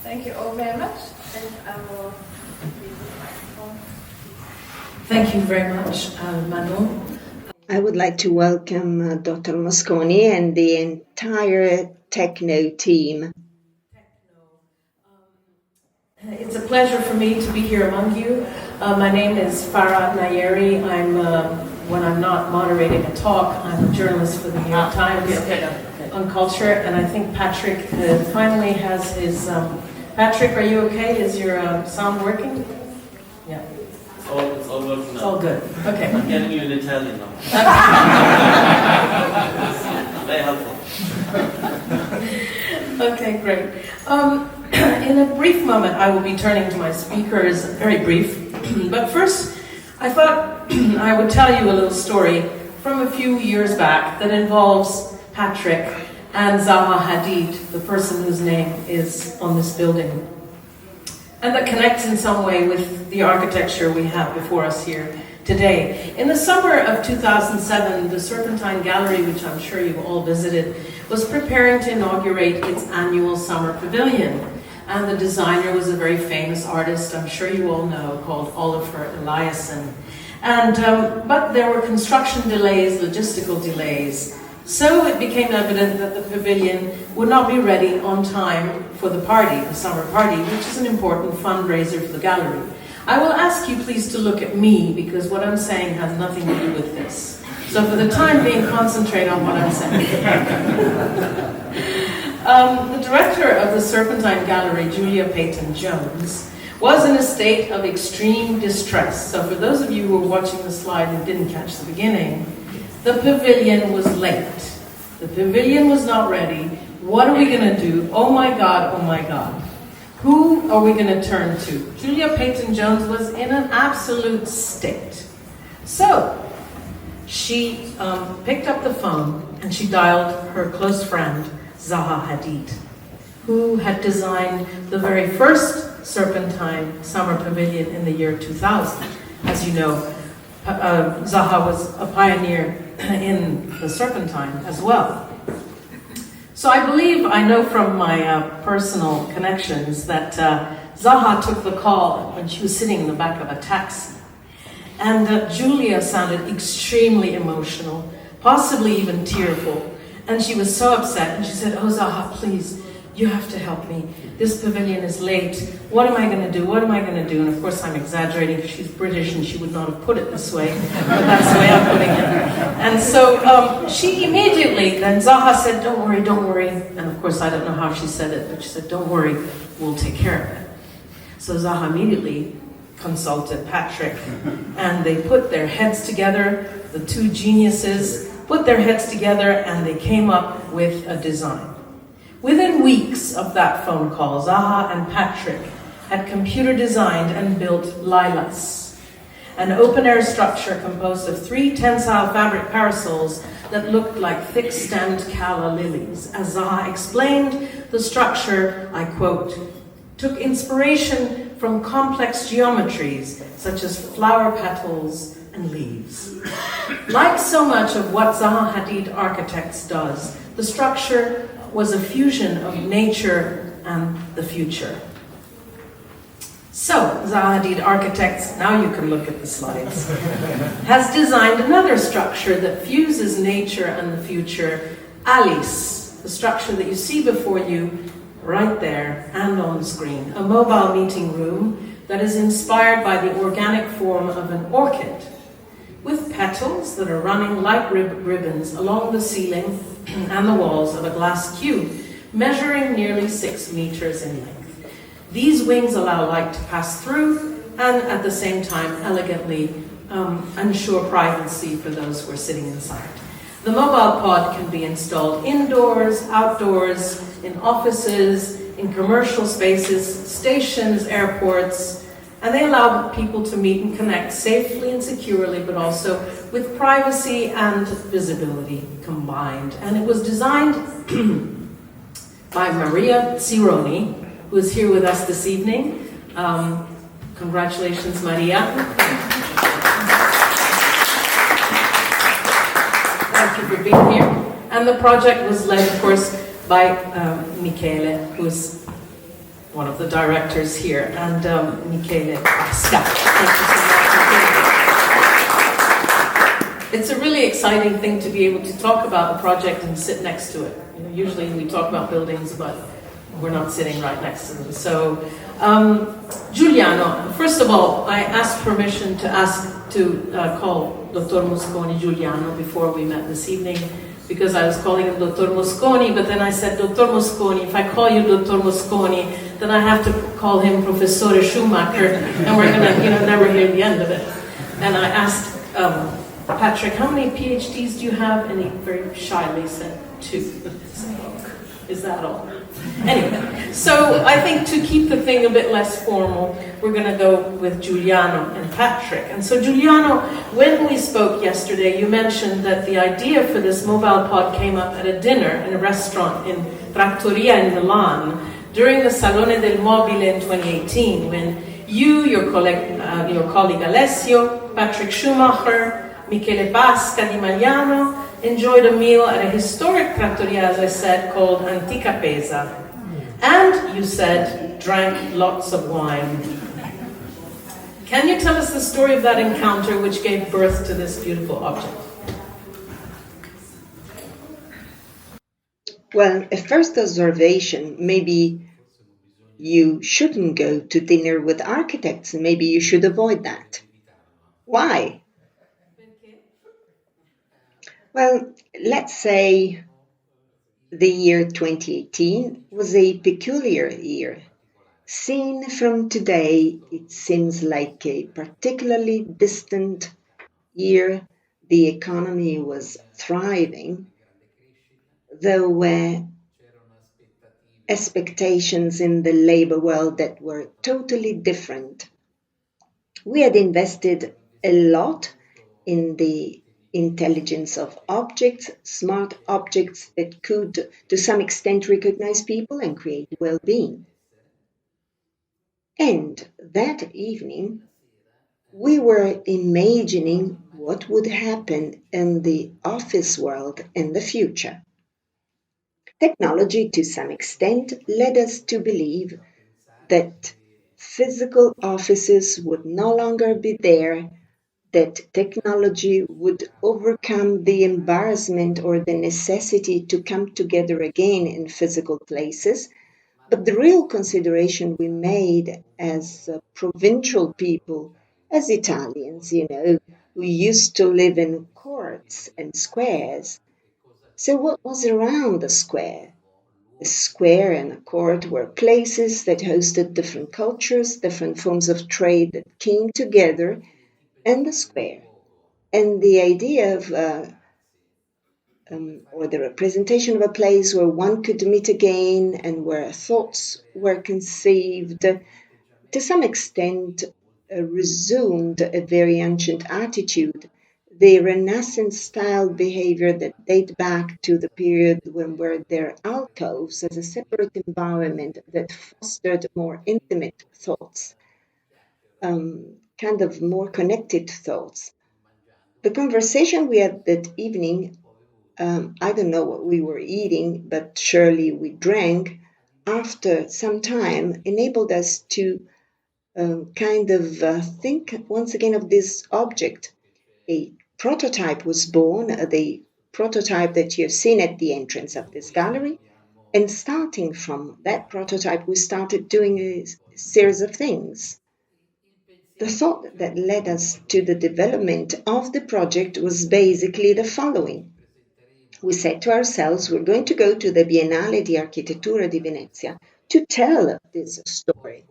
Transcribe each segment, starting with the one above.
Thank you all very much, and I will leave the microphone. Thank you very much, Manon. I would like to welcome Dr. Mosconi and the entire Tecno team. It's a pleasure for me to be here among you. My name is Farah Nayeri. When I'm not moderating a talk, I'm a journalist for the New York Times on culture, and I think Patrick finally has his... Patrick, are you okay? Is your sound working? Yeah. It's all working now. It's all good. Okay. I'm getting you in Italian now. Very helpful. Okay, great. In a brief moment, I will be turning to my speakers, very brief. But first, I thought I would tell you a little story from a few years back that involves Patrick and Zaha Hadid, the person whose name is on this building, and that connects in some way with the architecture we have before us here today. In the summer of 2007, the Serpentine Gallery, which I'm sure you've all visited, was preparing to inaugurate its annual summer pavilion. And the designer was a very famous artist, I'm sure you all know, called Oliver Eliasson. But there were construction delays, logistical delays. So it became evident that the pavilion would not be ready on time for the party, the summer party, which is an important fundraiser for the gallery. I will ask you please to look at me, because what I'm saying has nothing to do with this. So for the time being, concentrate on what I'm saying. The director of the Serpentine Gallery, Julia Peyton-Jones, was in a state of extreme distress. So for those of you who were watching the slide and didn't catch the beginning, the pavilion was late. The pavilion was not ready. What are we going to do? Oh my God, oh my God. Who are we going to turn to? Julia Peyton-Jones was in an absolute state. So she picked up the phone and she dialed her close friend, Zaha Hadid, who had designed the very first Serpentine Summer Pavilion in the year 2000. As you know, Zaha was a pioneer in the Serpentine as well. So I believe, I know from my personal connections that Zaha took the call when she was sitting in the back of a taxi. And Julia sounded extremely emotional, possibly even tearful. And she was so upset, and she said, "Oh, Zaha, please, you have to help me. This pavilion is late. What am I going to do? What am I going to do?" And of course, I'm exaggerating because she's British and she would not have put it this way, but that's the way I'm putting it. And so she immediately, then Zaha said, don't worry, don't worry. And of course, I don't know how she said it, but she said, "Don't worry, we'll take care of it." So Zaha immediately consulted Patrick, and they put their heads together, the two geniuses put their heads together, and they came up with a design. Within weeks of that phone call, Zaha and Patrick had computer designed and built Lilas, an open-air structure composed of 3 tensile fabric parasols that looked like thick-stemmed calla lilies. As Zaha explained, the structure, I quote, took inspiration from complex geometries such as flower petals and leaves. Like so much of what Zaha Hadid Architects does, the structure was a fusion of nature and the future. So, Zaha Hadid Architects, now you can look at the slides, has designed another structure that fuses nature and the future, Alice, the structure that you see before you right there and on the screen, a mobile meeting room that is inspired by the organic form of an orchid, with petals that are running like ribbons along the ceiling and the walls of a glass cube, measuring nearly 6 meters in length. These wings allow light to pass through and at the same time elegantly ensure privacy for those who are sitting inside. The mobile pod can be installed indoors, outdoors, in offices, in commercial spaces, stations, airports, and they allow people to meet and connect safely and securely, but also with privacy and visibility combined. And it was designed by Maria Cironi, who is here with us this evening. Congratulations, Maria. Thank you for being here. And the project was led, of course, by Michele, who is one of the directors here, and Michele Pasca. Thank you so much, Michele. It's a really exciting thing to be able to talk about a project and sit next to it. You know, usually we talk about buildings, but we're not sitting right next to them. So, Giuliano, first of all, I asked permission to call Dr. Mosconi Giuliano before we met this evening, because I was calling him Dr. Mosconi, but then I said, Dr. Mosconi, if I call you Dr. Mosconi, then I have to call him Professore Schumacher, and we're going to never hear the end of it. And I asked Patrick, how many PhDs do you have? And he very shyly said 2. Is that all? Anyway, so I think to keep the thing a bit less formal, we're going to go with Giuliano and Patrick. And so Giuliano, when we spoke yesterday, you mentioned that the idea for this mobile pod came up at a dinner in a restaurant in Trattoria in Milan during the Salone del Mobile in 2018, when you, your colleague Alessio, Patrick Schumacher, Michele Pasca di Magliano, enjoyed a meal at a historic trattoria, as I said, called Antica Pesa. And, you said, drank lots of wine. Can you tell us the story of that encounter which gave birth to this beautiful object? Well, a first observation, maybe you shouldn't go to dinner with architects. Maybe you should avoid that. Why? Well, let's say the year 2018 was a peculiar year. Seen from today, it seems like a particularly distant year. The economy was thriving, there were expectations in the labor world that were totally different. We had invested a lot in the intelligence of objects, smart objects that could, to some extent, recognize people and create well-being. And that evening, we were imagining what would happen in the office world in the future. Technology, to some extent, led us to believe that physical offices would no longer be there, that technology would overcome the embarrassment or the necessity to come together again in physical places. But the real consideration we made as provincial people, as Italians, who used to live in courts and squares. So, what was around the square? A square and a court were places that hosted different cultures, different forms of trade that came together in the square. And the idea of, or the representation of a place where one could meet again and where thoughts were conceived, to some extent, resumed a very ancient attitude, the Renaissance style behavior that date back to the period when were there alcoves as a separate environment that fostered more intimate thoughts, kind of more connected thoughts. The conversation we had that evening, I don't know what we were eating, but surely we drank, after some time enabled us to think once again of this object. A prototype was born, the prototype that you have seen at the entrance of this gallery. And starting from that prototype, we started doing a series of things. The thought that led us to the development of the project was basically the following. We said to ourselves, we're going to go to the Biennale di Architettura di Venezia to tell this story.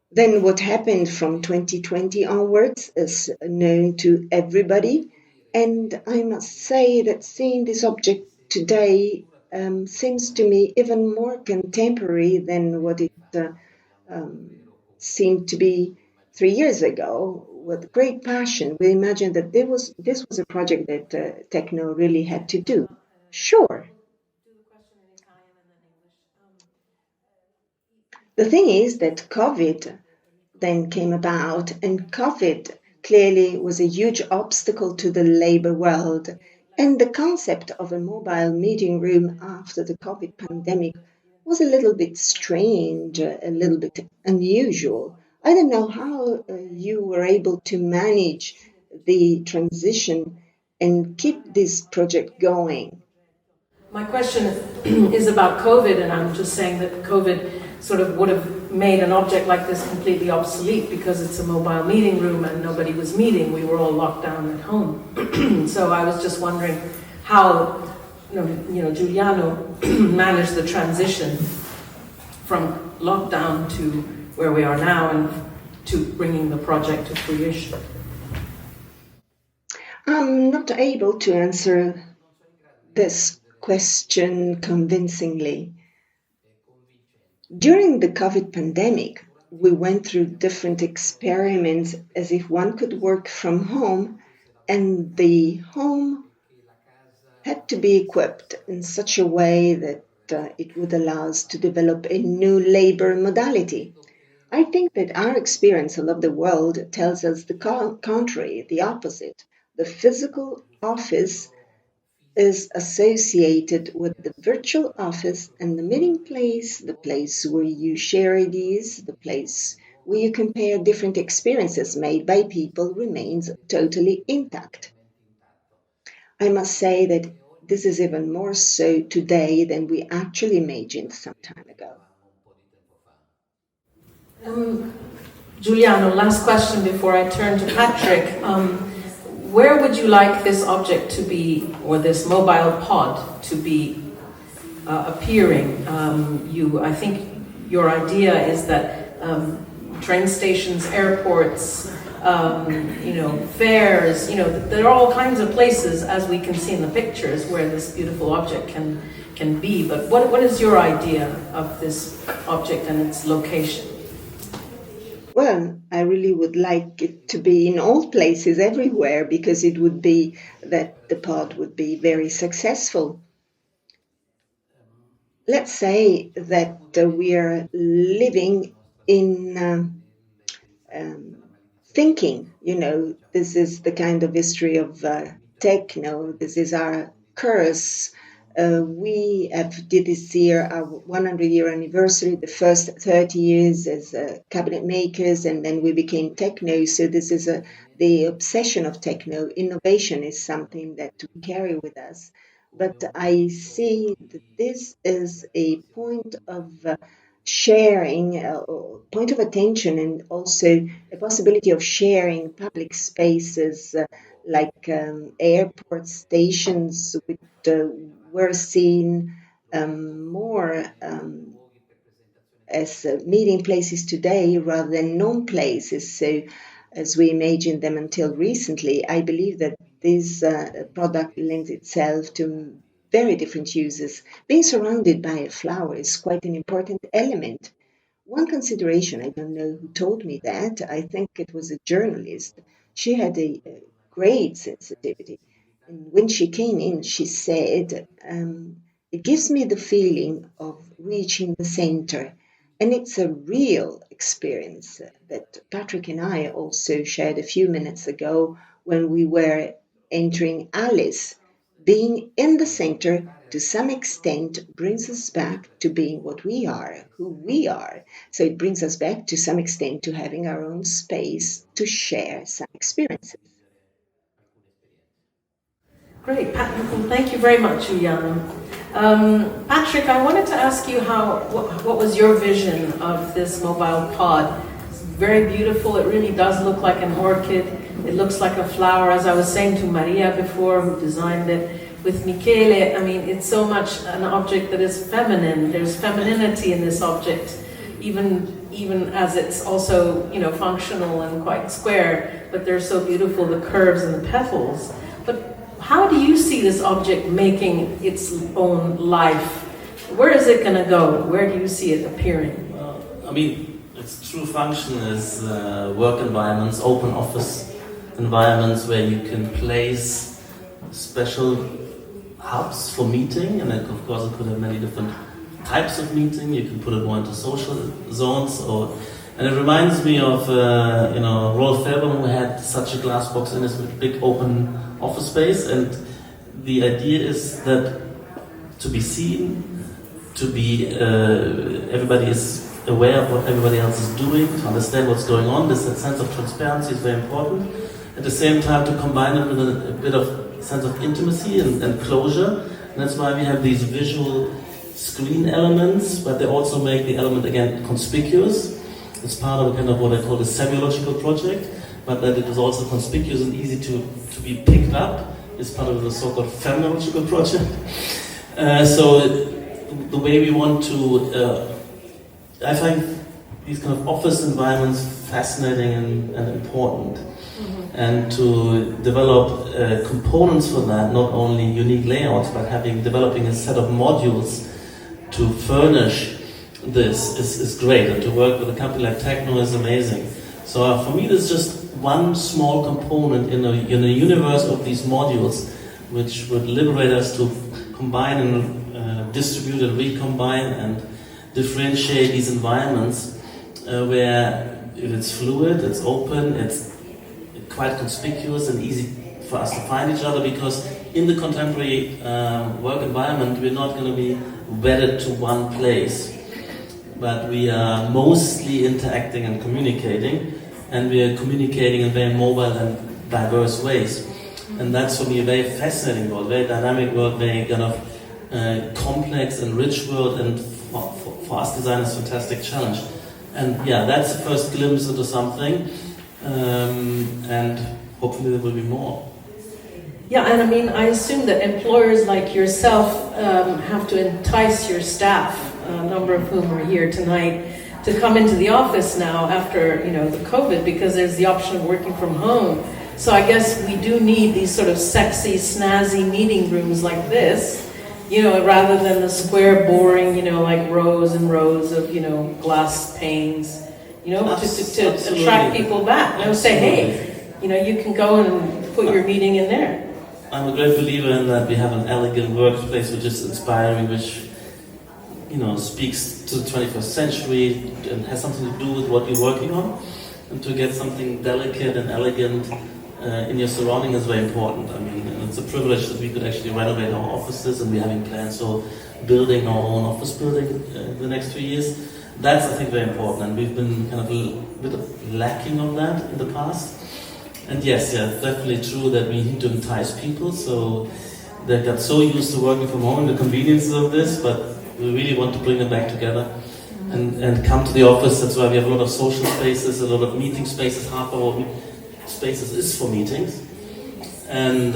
Then what happened from 2020 onwards is known to everybody. And I must say that seeing this object today seems to me even more contemporary than what it seemed to be 3 years ago. With great passion, we imagined that this was a project that Tecno really had to do. Sure. The thing is that COVID then came about, and COVID clearly was a huge obstacle to the labor world. And the concept of a mobile meeting room after the COVID pandemic was a little bit strange, a little bit unusual. I don't know how you were able to manage the transition and keep this project going. My question is about COVID, and I'm just saying that COVID sort of would have made an object like this completely obsolete because it's a mobile meeting room and nobody was meeting. We were all locked down at home. So I was just wondering how, Giuliano managed the transition from lockdown to where we are now and to bringing the project to fruition. I'm not able to answer this question convincingly. During the COVID pandemic, we went through different experiments as if one could work from home, and the home had to be equipped in such a way that it would allow us to develop a new labor modality. I think that our experience of the world tells us the contrary, the opposite. The physical office is associated with the virtual office, and the meeting place, the place where you share ideas, the place where you compare different experiences made by people remains totally intact. I must say that this is even more so today than we actually imagined some time ago. Giuliano, last question before I turn to Patrick. Where would you like this object to be, or this mobile pod to be appearing? I think your idea is that train stations, airports, fairs, there are all kinds of places, as we can see in the pictures, where this beautiful object can be. But what is your idea of this object and its location? Well, I really would like it to be in all places, everywhere, because it would be that the pod would be very successful. Let's say that we are living in thinking, this is the kind of history of Tecno, this is our curse. We did this year our 100-year anniversary, the first 30 years as cabinet makers, and then we became Tecno. So this is the obsession of Tecno. Innovation is something that we carry with us. But I see that this is a point of sharing, point of attention, and also a possibility of sharing public spaces like airport stations, which were seen more as meeting places today rather than known places. So as we imagined them until recently, I believe that this product lends itself to very different uses. Being surrounded by a flower is quite an important element. One consideration, I don't know who told me that, I think it was a journalist. She had a great sensitivity. And when she came in, she said, it gives me the feeling of reaching the center. And it's a real experience that Patrick and I also shared a few minutes ago when we were entering Alice. Being in the center, to some extent, brings us back to being what we are, who we are. So it brings us back to some extent to having our own space to share some experiences. Great, thank you very much, Giuliano. Patrick, I wanted to ask you what was your vision of this mobile pod? It's very beautiful. It really does look like an orchid. It looks like a flower. As I was saying to Maria before, who designed it, with Michele, I mean, it's so much an object that is feminine. There's femininity in this object, even as it's also, functional and quite square, but they're so beautiful, the curves and the petals. But how do you see this object making its own life? Where is it going to go? Where do you see it appearing? Well, its true function is work environments, open office environments where you can place special hubs for meeting, and of course it could have many different types of meeting. You can put it more into social zones, and it reminds me of Rolf Felber, who had such a glass box in his big open office space, and the idea is that to be seen, to be, everybody is aware of what everybody else is doing, to understand what's going on. This sense of transparency is very important. At the same time, to combine it with a bit of sense of intimacy and closure. And that's why we have these visual screen elements, but they also make the element, again, conspicuous. It's part of kind of what I call the semiological project, but that it is also conspicuous and easy to be picked up. It's part of the so-called phenomenological project. So the way we want to, I find these kind of office environments fascinating and important. And to develop components for that, not only unique layouts, but developing a set of modules to furnish this is great. And to work with a company like Tecno is amazing. So for me, there's just one small component in a universe of these modules, which would liberate us to combine and distribute and recombine and differentiate these environments where if it's fluid, it's open, it's quite conspicuous and easy for us to find each other, because in the contemporary work environment we're not going to be wedded to one place, but we are mostly interacting and communicating, and we are communicating in very mobile and diverse ways. And that's for me a very fascinating world, very dynamic world, very kind of complex and rich world, and for us designers, fantastic challenge. And yeah, that's the first glimpse into something. And hopefully there will be more. Yeah, and I mean, I assume that employers like yourself have to entice your staff, a number of whom are here tonight, to come into the office now after, the COVID, because there's the option of working from home. So I guess we do need these sort of sexy, snazzy meeting rooms like this, rather than the square, boring, like rows and rows of, glass panes. To attract people back. Say, hey, you can go and put your meeting in there. I'm a great believer in that we have an elegant workplace which is inspiring, which, speaks to the 21st century and has something to do with what you're working on. And to get something delicate and elegant in your surrounding is very important. I mean, it's a privilege that we could actually renovate our offices, and we're having plans for building our own office building in the next few years. That's, I think, very important, and we've been kind of a bit of lacking of that in the past. And yes, definitely true that we need to entice people, so they got so used to working from home and the conveniences of this, but we really want to bring them back together and come to the office. That's why we have a lot of social spaces, a lot of meeting spaces. Half of our spaces is for meetings, and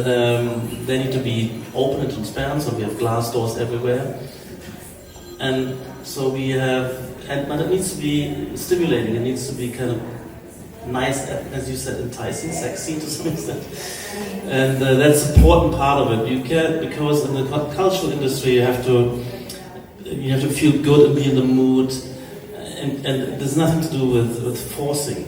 they need to be open and transparent, so we have glass doors everywhere. And so we have, but it needs to be stimulating, it needs to be kind of nice, as you said, enticing, sexy to some extent. And that's an important part of it. You can't, because in the cultural industry you have to feel good and be in the mood, and there's nothing to do with forcing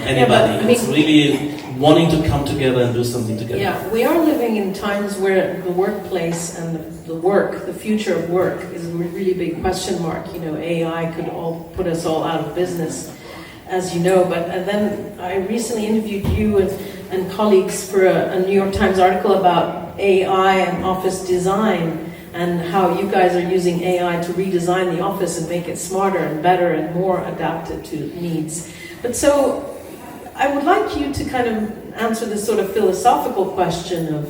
anybody. It's really wanting to come together and do something together. Yeah, we are living in times where the workplace and the future of work is a really big question mark. AI could put us all out of business, as you know. But then I recently interviewed you and colleagues for a New York Times article about AI and office design, and how you guys are using AI to redesign the office and make it smarter and better and more adapted to needs. But so I would like you to kind of answer this sort of philosophical question of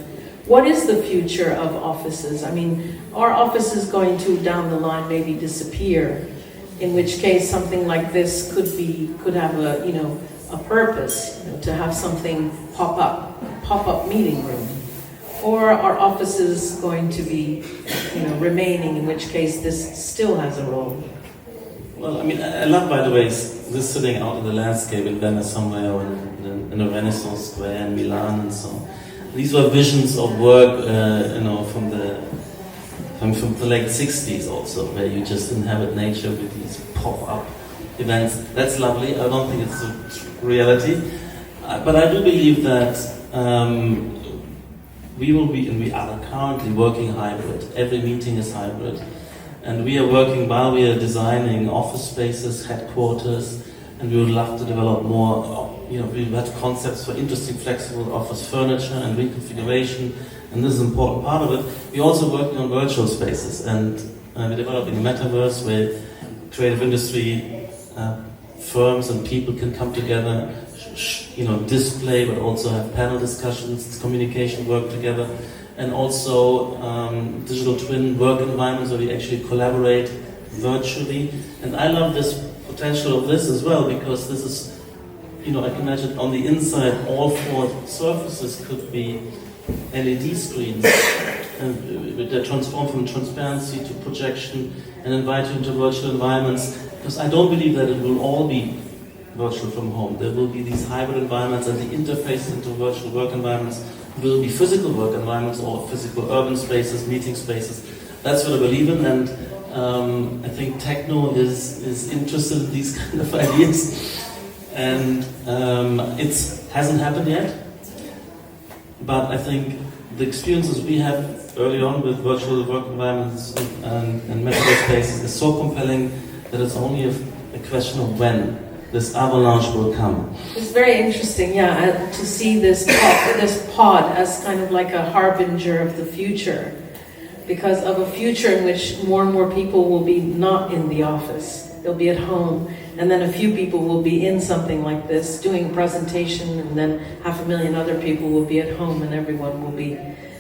what is the future of offices? I mean, are offices going to, down the line, maybe disappear? In which case, something like this could have a purpose, to have something pop-up meeting room. Or are offices going to be, remaining? In which case, this still has a role. Well, I mean, I love, by the way, this sitting out in the landscape in Venice somewhere, or in a Renaissance square in Milan and so on. These were visions of work, from the late 60s also, where you just inhabit nature with these pop-up events. That's lovely. I don't think it's a reality. But I do believe that we will be, and we are currently working hybrid. Every meeting is hybrid. And we are working while we are designing office spaces, headquarters, and we would love to develop more. We've had concepts for interesting, flexible office furniture and reconfiguration, and this is an important part of it. We're also working on virtual spaces, and we're developing a metaverse where creative industry firms and people can come together, display, but also have panel discussions, communication, work together, and also digital twin work environments where we actually collaborate virtually. And I love this potential of this as well, because this is, I can imagine on the inside all four surfaces could be LED screens, and they transform from transparency to projection and invite you into virtual environments. Because I don't believe that it will all be virtual from home. There will be these hybrid environments, and the interfaces into virtual work environments will be physical work environments or physical urban spaces, meeting spaces. That's what I believe in, and I think Tecno is interested in these kind of ideas. And it hasn't happened yet, but I think the experiences we have early on with virtual work environments and metaverse spaces is so compelling that it's only a question of when this avalanche will come. It's very interesting, to see this pod as kind of like a harbinger of the future, because of a future in which more and more people will be not in the office. They'll be at home, and then a few people will be in something like this, doing a presentation, and then 500,000 other people will be at home, and everyone will be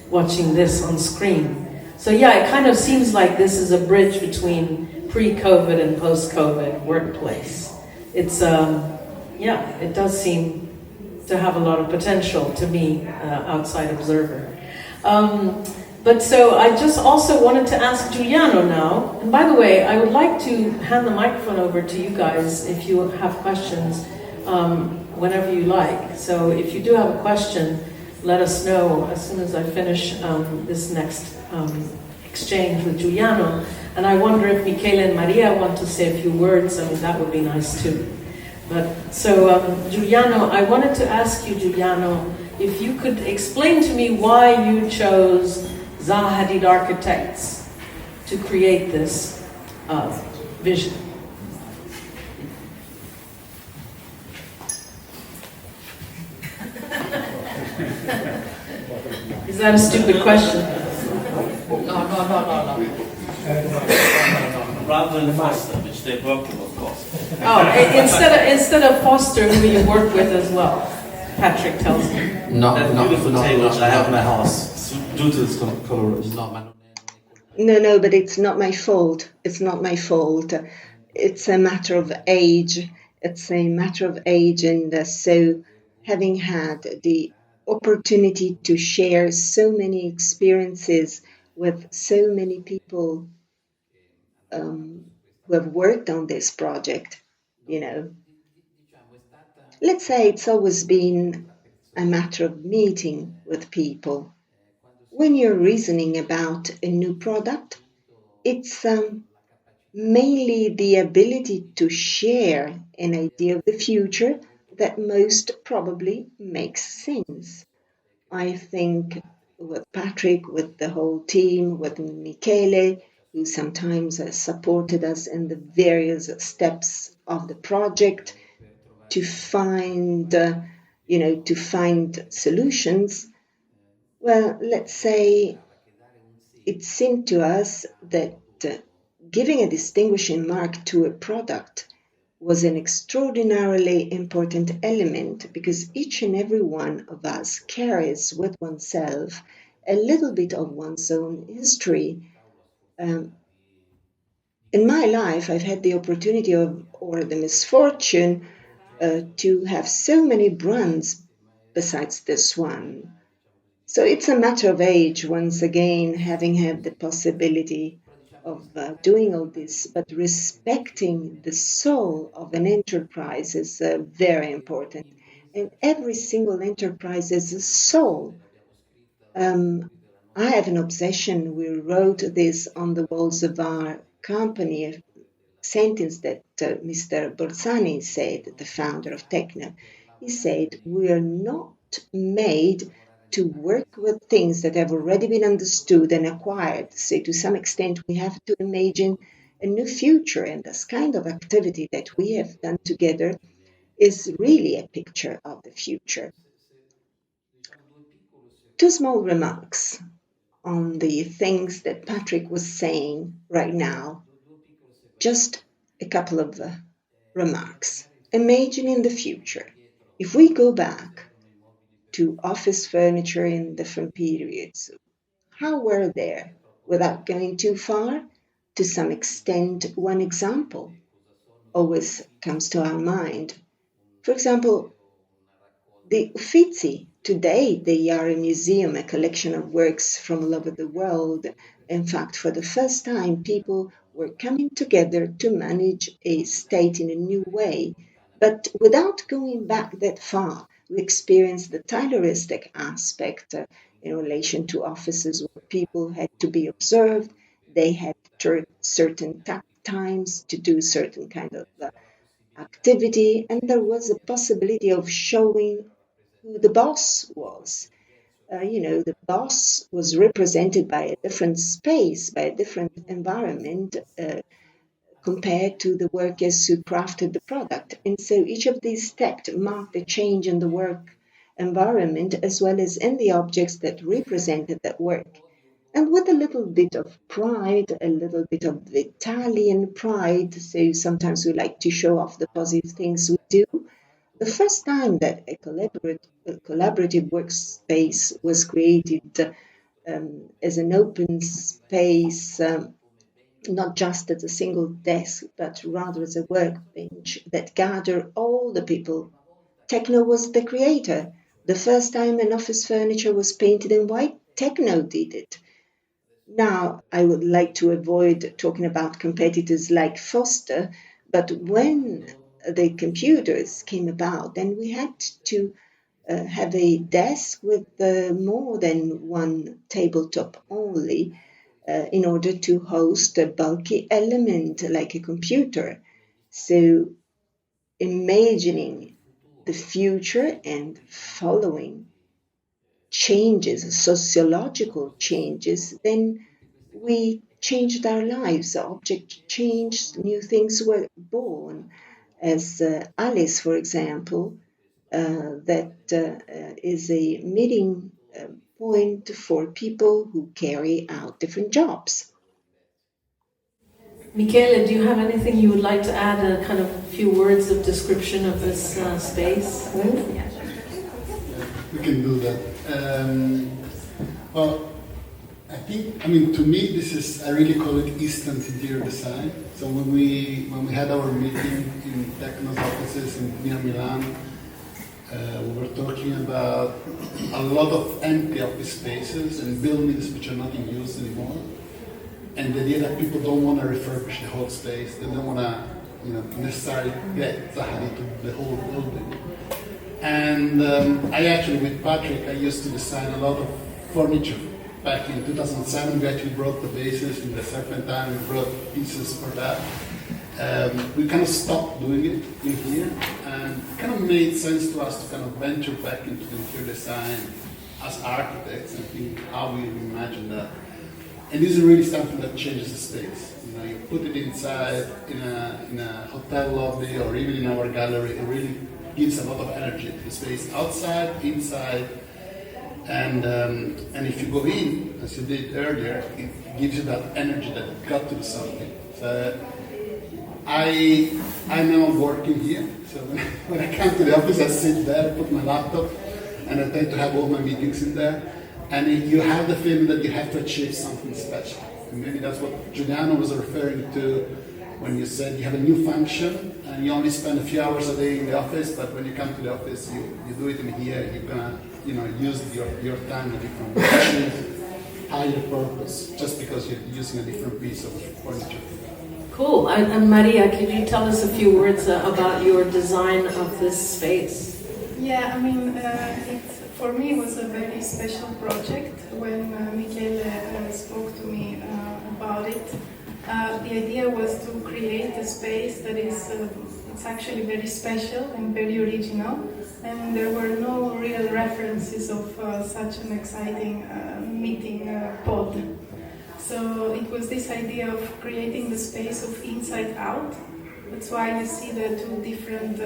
watching this on screen. So it kind of seems like this is a bridge between pre-COVID and post-COVID workplace. It's, it does seem to have a lot of potential to me, outside observer. But so I just also wanted to ask Giuliano now, and by the way, I would like to hand the microphone over to you guys if you have questions, whenever you like. So if you do have a question, let us know as soon as I finish this next exchange with Giuliano. And I wonder if Michele and Maria want to say a few words. I mean, that would be nice too. But so, Giuliano, I wanted to ask you, Giuliano, if you could explain to me why you chose Zaha Hadid Architects to create this vision. Is that a stupid question? No. Rather than Foster, which they work with, of course. Oh, instead of Foster, who you work with as well, Patrick tells me. That beautiful table which I have in my house, due to its coloration. No, but it's not my fault. It's not my fault. It's a matter of age. It's a matter of age, and so having had the opportunity to share so many experiences with so many people who have worked on this project, let's say it's always been a matter of meeting with people. When you're reasoning about a new product, it's mainly the ability to share an idea of the future that most probably makes sense. I think with Patrick, with the whole team, with Michele, who sometimes has supported us in the various steps of the project to find, to find solutions. Well, let's say it seemed to us that giving a distinguishing mark to a product was an extraordinarily important element, because each and every one of us carries with oneself a little bit of one's own history. In my life, I've had the opportunity or the misfortune to have so many brands besides this one. So it's a matter of age, once again, having had the possibility of doing all this, but respecting the soul of an enterprise is very important. And every single enterprise is a soul. I have an obsession. We wrote this on the walls of our company, a sentence that Mr. Borsani said, the founder of Tecno. He said, "We are not made to work with things that have already been understood and acquired. So to some extent, we have to imagine a new future, and this kind of activity that we have done together is really a picture of the future." Two small remarks on the things that Patrick was saying right now. Just a couple of remarks. Imagining the future. If we go back to office furniture in different periods, how were they? Without going too far, to some extent, one example always comes to our mind. For example, the Uffizi. Today, they are a museum, a collection of works from all over the world. In fact, for the first time, people were coming together to manage a state in a new way. But without going back that far, we experienced the Tayloristic aspect in relation to offices where people had to be observed. They had certain times to do certain kind of activity, and there was a possibility of showing who the boss was. The boss was represented by a different space, by a different environment compared to the workers who crafted the product. And so each of these steps marked a change in the work environment as well as in the objects that represented that work. And with a little bit of pride, a little bit of Italian pride, so sometimes we like to show off the positive things we do. The first time that a collaborative workspace was created as an open space, not just as a single desk, but rather as a workbench that gathered all the people. Tecno was the creator. The first time an office furniture was painted in white, Tecno did it. Now, I would like to avoid talking about competitors like Foster, but when the computers came about, then we had to have a desk with more than one tabletop only in order to host a bulky element like a computer. So, imagining the future and following changes, sociological changes, then we changed our lives. Objects changed, new things were born. As Alice, for example, that is a meeting point for people who carry out different jobs. Michele, do you have anything you would like to add, a kind of few words of description of this space? We can do that. Well, to me, this is, I really call it instant interior design. So when we had our meeting in Tecno's offices near Milan, we were talking about a lot of empty office spaces and buildings which are not in use anymore. And the idea that people don't want to refurbish the whole space, they don't want to, necessarily get Zaha Hadid to the whole building. And I actually, with Patrick, I used to design a lot of furniture. Back in 2007, we actually brought the bases in the Serpentine, we brought pieces for that. We kind of stopped doing it in here, and it kind of made sense to us to kind of venture back into the interior design as architects and think how we imagine that. And this is really something that changes the space. You put it inside in a hotel lobby or even in our gallery, it really gives a lot of energy to the space, outside, inside, and if you go in, as you did earlier, it gives you that energy that you got to do something. So I'm now working here, so when I come to the office, I sit there, put my laptop, and I tend to have all my meetings in there, and you have the feeling that you have to achieve something special. And maybe that's what Giuliano was referring to when you said you have a new function and you only spend a few hours a day in the office, but when you come to the office, you do it in here, you're gonna use your time in a different way, higher purpose, just because you're using a different piece of furniture. Cool. And Maria, could you tell us a few words about your design of this space? Yeah, for me it was a very special project when Michele spoke to me about it. The idea was to create a space that is it's actually very special and very original, and there were no real references of such an exciting meeting pod. So it was this idea of creating the space of inside out. That's why you see the two different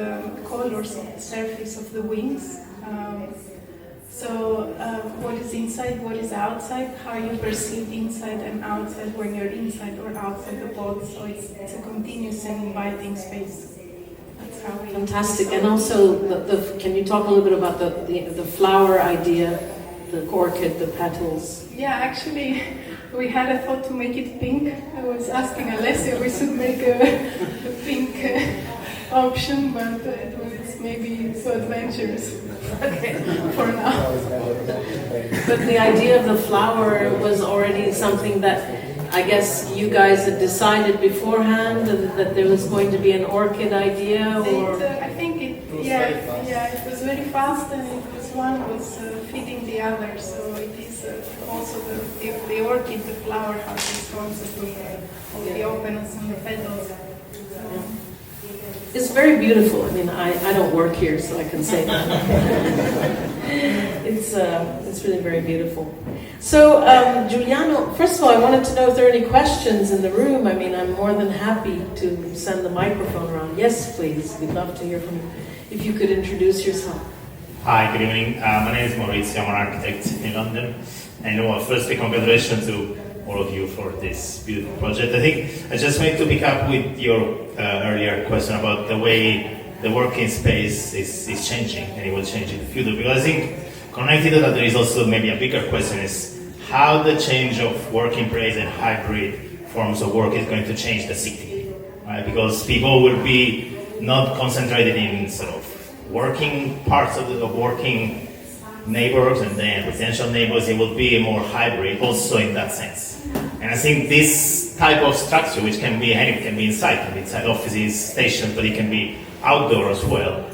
colors of the surface of the wings. So what is inside, what is outside, how you perceive inside and outside when you're inside or outside the pod. So it's a continuous and inviting space. That's how we... Fantastic. And also, can you talk a little bit about the flower idea, the orchid, the petals? Yeah, actually, we had a thought to make it pink. I was asking Alessia if we should make a pink option, but it was maybe so adventurous. Okay. For now. But the idea of the flower was already something that I guess you guys had decided beforehand that there was going to be an orchid idea, or I think it was very fast, and it was one was feeding the other. So it is also the orchid, the flower has this concept of the openness and the petals. it's very beautiful. I mean, I don't work here, so I can say that. It's really very beautiful. So, Giuliano, first of all, I wanted to know if there are any questions in the room. I mean, I'm more than happy to send the microphone around. Yes, please. We'd love to hear from you. If you could introduce yourself. Hi, good evening. My name is Maurizio. I'm an architect in London. And firstly, congratulations to all of you for this beautiful project. I think I just wanted to pick up with your earlier question about the way the working space is changing, and it will change in the future. Because I think connected to that, there is also maybe a bigger question is how the change of working place and hybrid forms of work is going to change the city, right? Because people will be not concentrated in sort of working parts of working neighbors and then residential neighbors. It will be more hybrid also in that sense. And I think this type of structure, which can be anything, can be inside offices, stations, but it can be outdoor as well,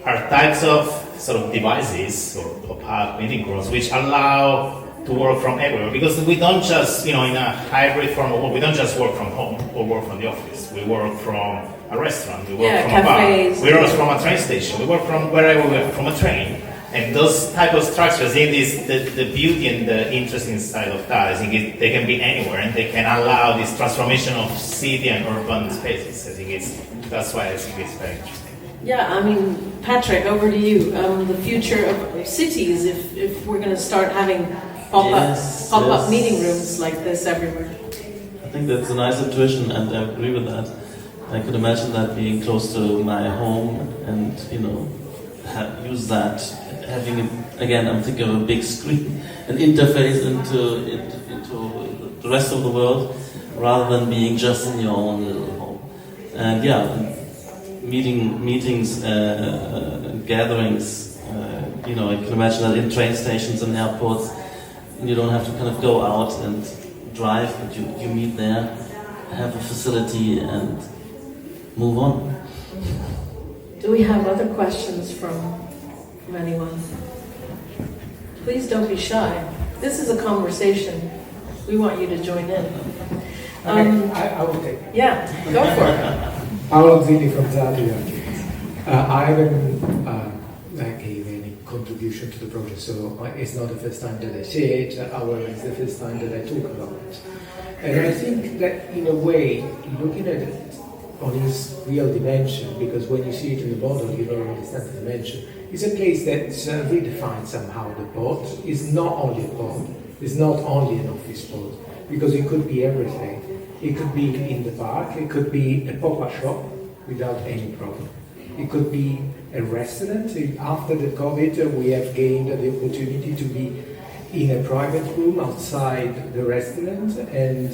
are types of sort of devices or park meeting rooms which allow to work from everywhere. Because we don't just, in a hybrid form of work, we don't just work from home or work from the office. We work from a restaurant, we work from cafes, a bar, we work from a train station, we work from wherever we work, from a train. And those type of structures, in this, the beauty and the interesting side of that, I think they can be anywhere, and they can allow this transformation of city and urban spaces. I think that's why I think it's very interesting. Yeah, I mean, Patrick, over to you. The future of cities, if we're going to start having pop-up meeting rooms like this everywhere. I think that's a nice intuition, and I agree with that. I could imagine that being close to my home, and use that, having it, again, I'm thinking of a big screen, an interface into the rest of the world, rather than being just in your own little home. And meetings, gatherings, I can imagine that in train stations and airports, you don't have to kind of go out and drive, but you meet there, have a facility, and move on. Do we have other questions from anyone? Please don't be shy. This is a conversation. We want you to join in. I will take it. Yeah, go for it. Paolo Zilli from Zaha. I haven't gave any contribution to the project, so it's not the first time that I say it, however, it's the first time that I talk about it. And I think that, in a way, looking at it on its real dimension, because when you see it in the model, you don't understand the dimension. It's a place that redefines somehow the pod. It's not only a pod, it's not only an office pod, because it could be everything. It could be in the park, it could be a pop-up shop without any problem. It could be a restaurant. After the COVID, we have gained the opportunity to be in a private room outside the restaurant, and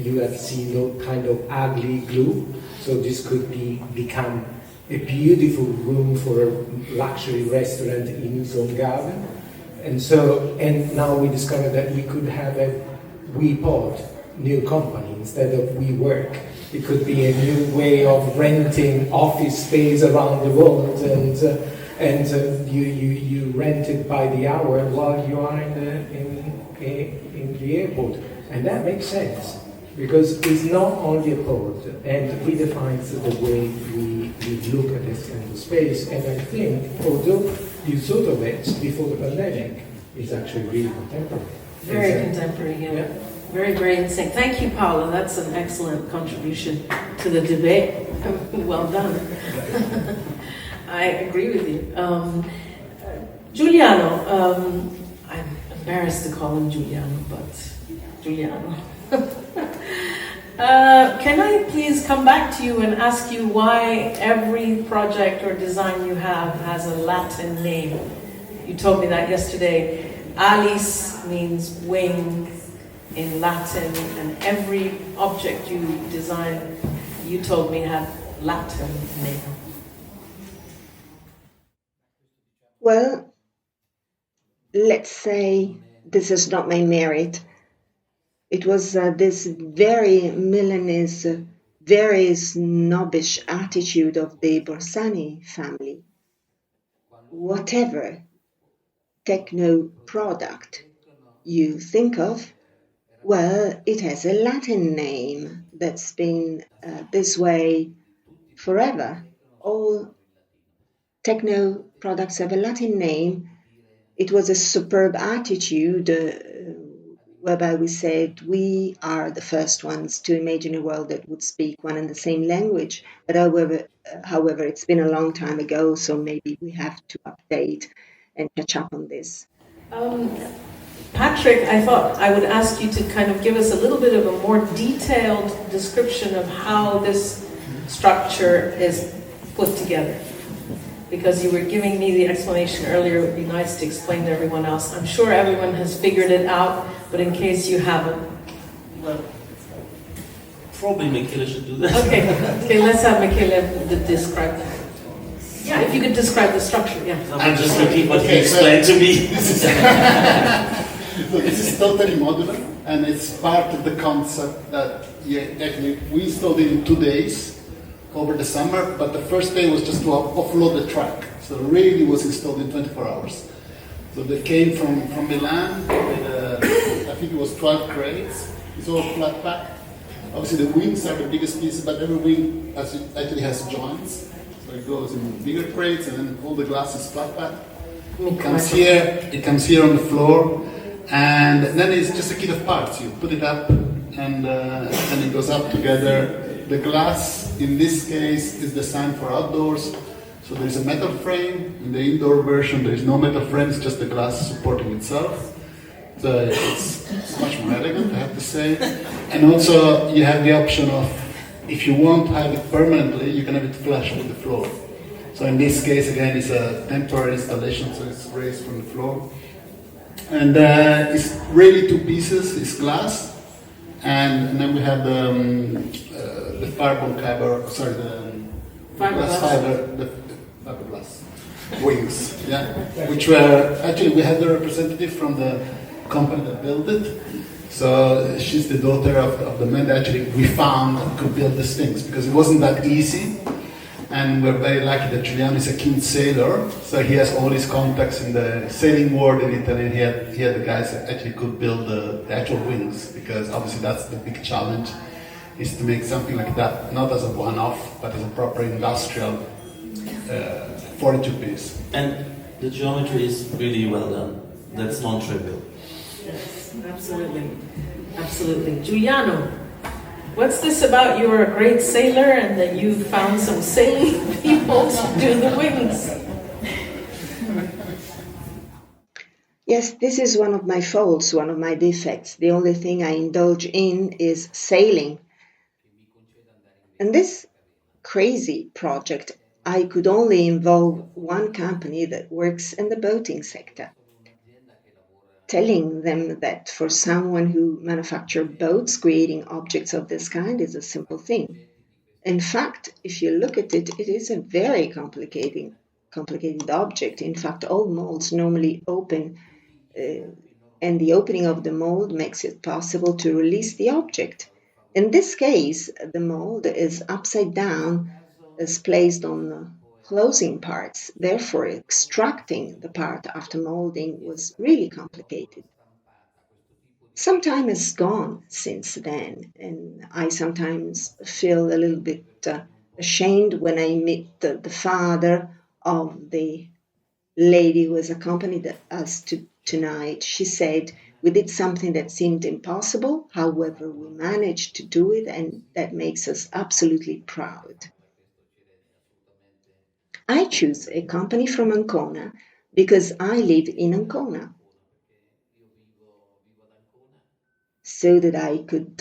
you have seen no kind of ugly glue. So this could become a beautiful room for a luxury restaurant in its own garden. And now we discovered that we could have a WePod, new company, instead of WeWork. It could be a new way of renting office space around the world, and you rent it by the hour while you are in the airport, and that makes sense because it's not only a pod, and it redefines the way we look at this kind of space. And I think, although you thought of it before the pandemic, it's actually really contemporary. Very contemporary, yeah. Very, very insane. Thank you, Paula. That's an excellent contribution to the debate. Well done. I agree with you. Giuliano, I'm embarrassed to call him Giuliano, but Giuliano. Can I please come back to you and ask you why every project or design you have has a Latin name? You told me that yesterday. Alice means wing in Latin, and every object you design, you told me, had Latin name. Well, let's say this is not my merit. It was this very Milanese, very snobbish attitude of the Borsani family. Whatever techno product you think of, well, it has a Latin name that's been this way forever. All techno products have a Latin name. It was a superb attitude whereby we said we are the first ones to imagine a world that would speak one and the same language. But however, it's been a long time ago, so maybe we have to update and catch up on this. Patrick, I thought I would ask you to kind of give us a little bit of a more detailed description of how this structure is put together. Because you were giving me the explanation earlier, it would be nice to explain to everyone else. I'm sure everyone has figured it out, but in case you haven't, Well, probably Michele should do that. Okay, let's have Michele describe that. Yeah, if you could describe the structure, yeah. I'll just repeat what he explained to me. So this is totally modular, and it's part of the concept that actually we installed it in 2 days over the summer, but the first day was just to offload the track. So really was installed in 24 hours. So they came from Milan with, I think it was 12 crates. It's all flat pack. Obviously the wings are the biggest piece, but every wing actually has joints. So it goes in bigger crates, and then all the glass is flat pack. It comes here on the floor, and then it's just a kit of parts. You put it up, and it goes up together. The glass, in this case, is designed for outdoors. So there is a metal frame. In the indoor version, there is no metal frame, it's just the glass supporting itself. So it's much more elegant, I have to say. And also, you have the option of, if you want to have it permanently, you can have it flush with the floor. So in this case, again, it's a temporary installation, so it's raised from the floor. And it's really 2 pieces, it's glass. And then we have the fiberglass cover, sorry, the glass fiber, the fiberglass wings, yeah, which were, actually we had the representative from the company that built it. So she's the daughter of the man that actually we found could build these things, because it wasn't that easy. And we're very lucky that Giuliano is a keen sailor, so he has all his contacts in the sailing world in Italy. And he had the guys that actually could build the actual wings, because obviously that's the big challenge, is to make something like that, not as a one-off, but as a proper industrial 42-piece. And the geometry is really well done. That's non-trivial. Yes, absolutely. Absolutely. Giuliano, what's this about you're a great sailor and that you found some sailing people to do the wings? Yes, this is one of my faults, one of my defects. The only thing I indulge in is sailing. And this crazy project, I could only involve one company that works in the boating sector. Telling them that for someone who manufactures boats, creating objects of this kind is a simple thing. In fact, if you look at it, it is a very complicated object. In fact, all molds normally open, and the opening of the mold makes it possible to release the object. In this case, the mold is upside down, is placed on closing parts. Therefore, extracting the part after molding was really complicated. Some time has gone since then, and I sometimes feel a little bit ashamed when I meet the father of the lady who has accompanied us tonight. She said, we did something that seemed impossible, however, we managed to do it, and that makes us absolutely proud. I choose a company from Ancona because I live in Ancona, so that I could,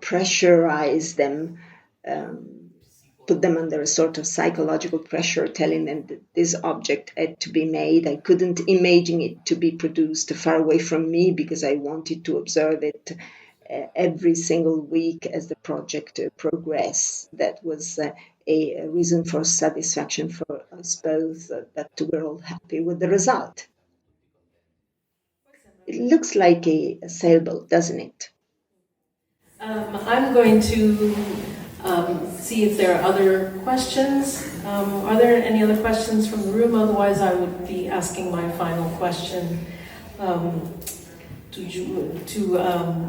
pressurize them, put them under a sort of psychological pressure, telling them that this object had to be made. I couldn't imagine it to be produced far away from me because I wanted to observe it every single week as the project progressed. That was a reason for satisfaction for us both, that we're all happy with the result. It looks like a sailboat, doesn't it? I'm going to see if there are other questions. Are there any other questions from the room? Otherwise, I would be asking my final question to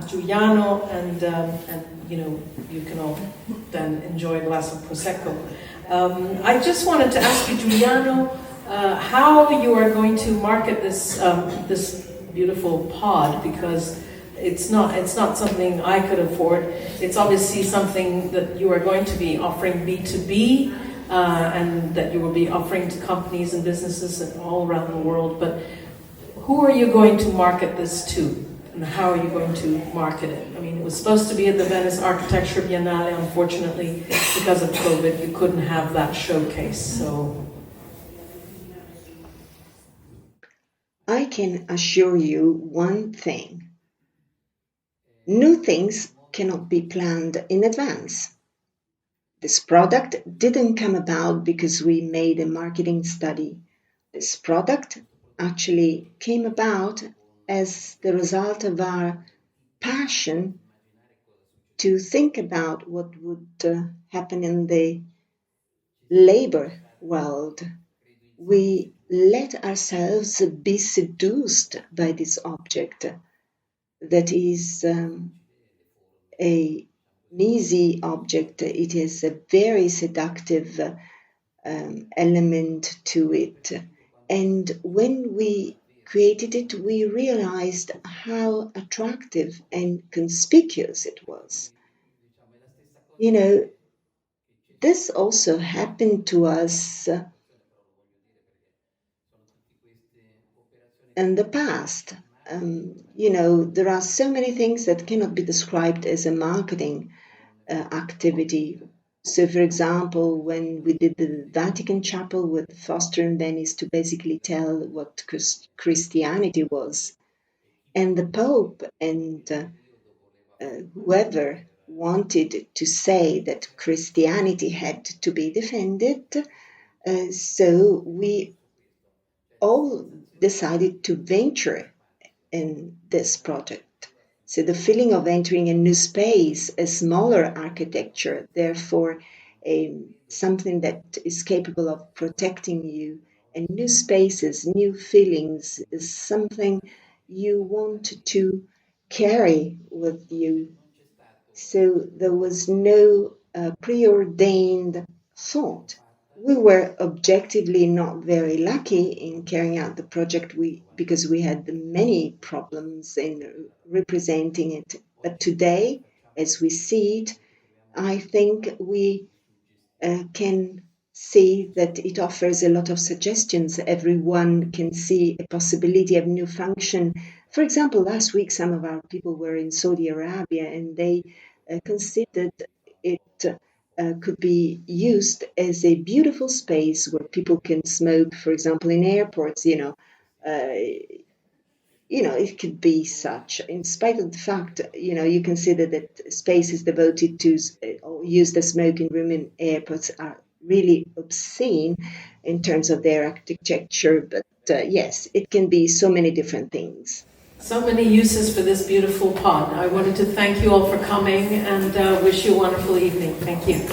Giuliano, and you can all then enjoy a glass of prosecco. I just wanted to ask you, Giuliano, how you are going to market this beautiful pod, because it's not something I could afford. It's obviously something that you are going to be offering B2B, and that you will be offering to companies and businesses all around the world. But who are you going to market this to, and how are you going to market it? I mean, it was supposed to be at the Venice Architecture Biennale. Unfortunately, because of COVID, you couldn't have that showcase. So I can assure you one thing. New things cannot be planned in advance. This product didn't come about because we made a marketing study. This product actually came about as the result of our passion to think about what would happen in the labor world. We let ourselves be seduced by this object that is an easy object. It is a very seductive element to it. And when we created it, we realized how attractive and conspicuous it was. This also happened to us in the past. There are so many things that cannot be described as a marketing activity. So, for example, when we did the Vatican Chapel with Foster and Venice to basically tell what Christianity was, and the Pope and whoever wanted to say that Christianity had to be defended, so we all decided to venture in this project. So the feeling of entering a new space, a smaller architecture, therefore something that is capable of protecting you, and new spaces, new feelings, is something you want to carry with you. So there was no preordained thought. We were objectively not very lucky in carrying out the project because we had many problems in representing it. But today, as we see it, I think we can see that it offers a lot of suggestions. Everyone can see a possibility of new function. For example, last week some of our people were in Saudi Arabia, and they considered it could be used as a beautiful space where people can smoke, for example, in airports. It could be such, in spite of the fact, you consider that spaces devoted to or used as smoking room in airports are really obscene in terms of their architecture. But yes, it can be so many different things. So many uses for this beautiful pod. I wanted to thank you all for coming and wish you a wonderful evening. Thank you.